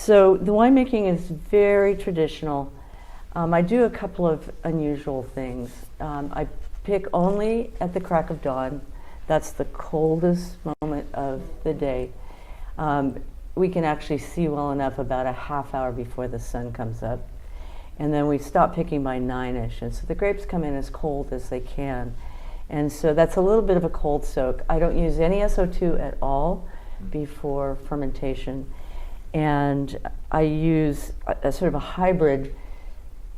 So the winemaking is very traditional. I do a couple of unusual things. I pick only at the crack of dawn. That's the coldest moment of the day. We can actually see well enough about a half hour before the sun comes up. And then we stop picking by 9-ish. And so the grapes come in as cold as they can. And so that's a little bit of a cold soak. I don't use any SO2 at all before fermentation. And I use a sort of a hybrid,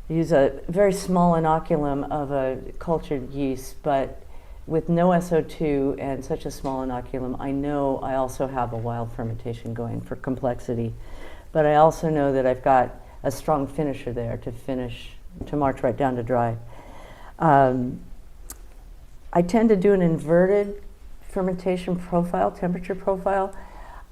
use a very small inoculum of a cultured yeast, but with no SO2 and such a small inoculum, I know I also have a wild fermentation going for complexity. But I also know that I've got a strong finisher there to march right down to dry. I tend to do an inverted fermentation profile, temperature profile.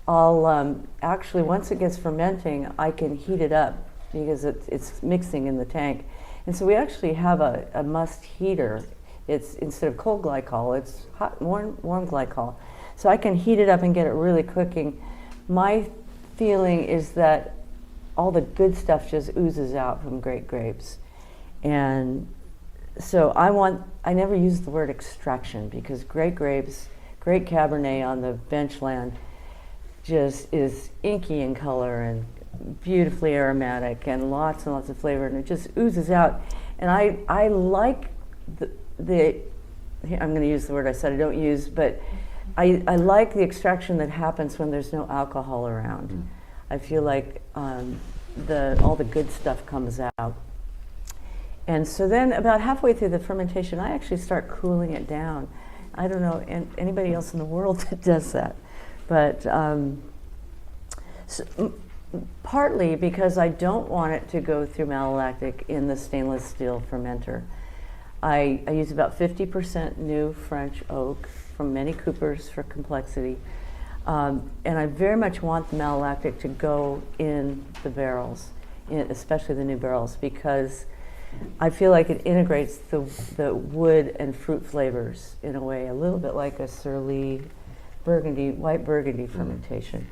I'll actually, once it gets fermenting, I can heat it up because it's mixing in the tank. And so we actually have a must heater. It's, instead of cold glycol, it's hot, warm glycol. So I can heat it up and get it really cooking. My feeling is that all the good stuff just oozes out from great grapes. And so I never use the word extraction, because great grapes, great Cabernet on the bench land just is inky in color and beautifully aromatic and lots of flavor, and it just oozes out. And I like the I'm going to use the word I said I don't use, but I like the extraction that happens when there's no alcohol around. I feel like all the good stuff comes out. And so then about halfway through the fermentation, I actually start cooling it down. I don't know anybody else in the world that does that. But partly because I don't want it to go through malolactic in the stainless steel fermenter. I use about 50% new French oak from many coopers for complexity. And I very much want the malolactic to go in the barrels, especially the new barrels, because I feel like it integrates the wood and fruit flavors in a way a little bit like a Surly Burgundy, white Burgundy fermentation.